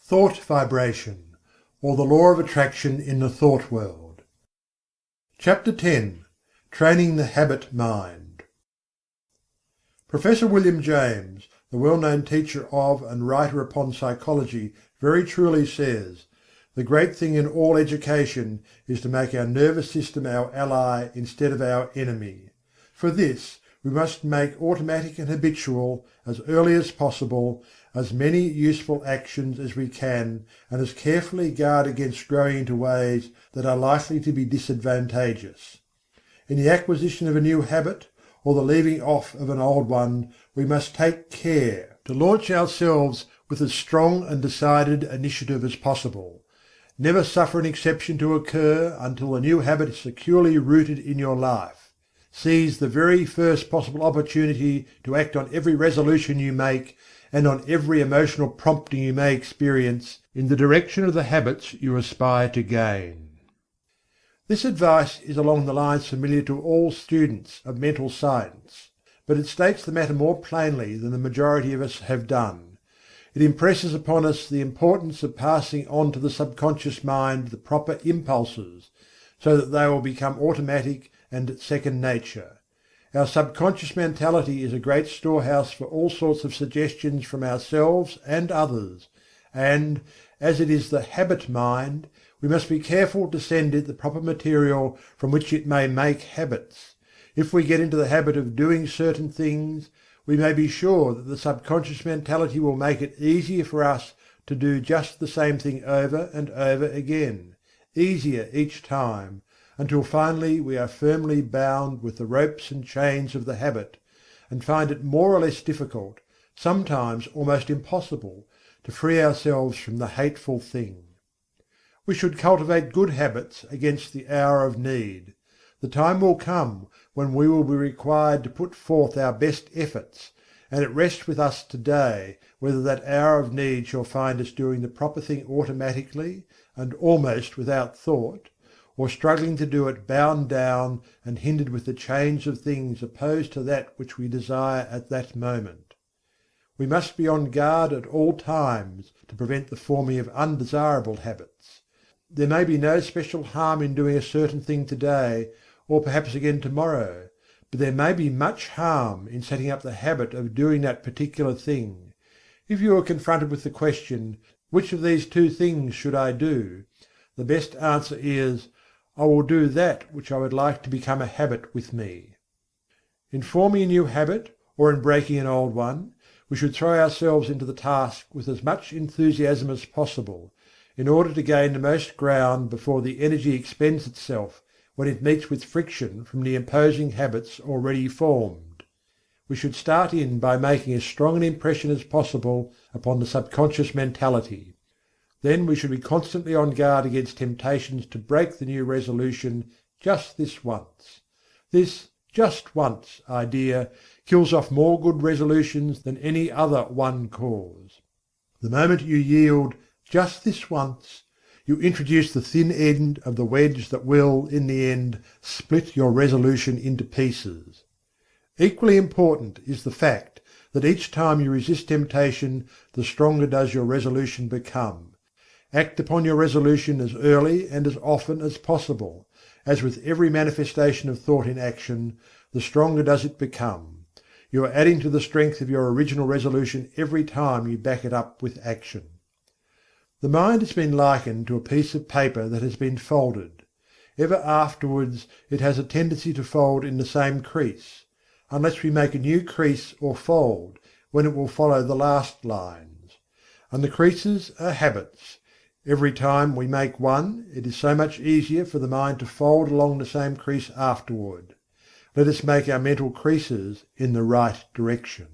Thought vibration, or the law of attraction in the thought world. Chapter X. Training the Habit Mind. Professor William James, the well-known teacher of and writer upon psychology, very truly says, "The great thing in all education is to make our nervous system our ally instead of our enemy. For this we must make automatic and habitual, as early as possible, as many useful actions as we can, and as carefully guard against growing into ways that are likely to be disadvantageous. In the acquisition of a new habit, or the leaving off of an old one, we must take care to launch ourselves with as strong and decided initiative as possible. Never suffer an exception to occur until the new habit is securely rooted in your life. Seize the very first possible opportunity to act on every resolution you make, and on every emotional prompting you may experience, in the direction of the habits you aspire to gain." This advice is along the lines familiar to all students of mental science, but it states the matter more plainly than the majority of us have done. It impresses upon us the importance of passing on to the subconscious mind the proper impulses, so that they will become automatic and second nature. Our subconscious mentality is a great storehouse for all sorts of suggestions from ourselves and others, and, as it is the habit mind, we must be careful to send it the proper material from which it may make habits. If we get into the habit of doing certain things, we may be sure that the subconscious mentality will make it easier for us to do just the same thing over and over again, easier each time, until finally we are firmly bound with the ropes and chains of the habit, and find it more or less difficult, sometimes almost impossible, to free ourselves from the hateful thing. We should cultivate good habits against the hour of need. The time will come when we will be required to put forth our best efforts, and it rests with us today whether that hour of need shall find us doing the proper thing automatically and almost without thought, or struggling to do it bound down and hindered with the chains of things opposed to that which we desire at that moment. We must be on guard at all times to prevent the forming of undesirable habits. There may be no special harm in doing a certain thing today, or perhaps again tomorrow, but there may be much harm in setting up the habit of doing that particular thing. If you are confronted with the question, "Which of these two things should I do?" the best answer is, "I will do that which I would like to become a habit with me." In forming a new habit, or in breaking an old one, we should throw ourselves into the task with as much enthusiasm as possible, in order to gain the most ground before the energy expends itself when it meets with friction from the imposing habits already formed. We should start in by making as strong an impression as possible upon the subconscious mentality. Then we should be constantly on guard against temptations to break the new resolution just this once. This "just once" idea kills off more good resolutions than any other one cause. The moment you yield "just this once," you introduce the thin end of the wedge that will, in the end, split your resolution into pieces. Equally important is the fact that each time you resist temptation, the stronger does your resolution become. Act upon your resolution as early and as often as possible. As with every manifestation of thought in action, the stronger does it become. You are adding to the strength of your original resolution every time you back it up with action. The mind has been likened to a piece of paper that has been folded. Ever afterwards it has a tendency to fold in the same crease, unless we make a new crease or fold, when it will follow the last lines. And the creases are habits. Every time we make one, it is so much easier for the mind to fold along the same crease afterward. Let us make our mental creases in the right direction.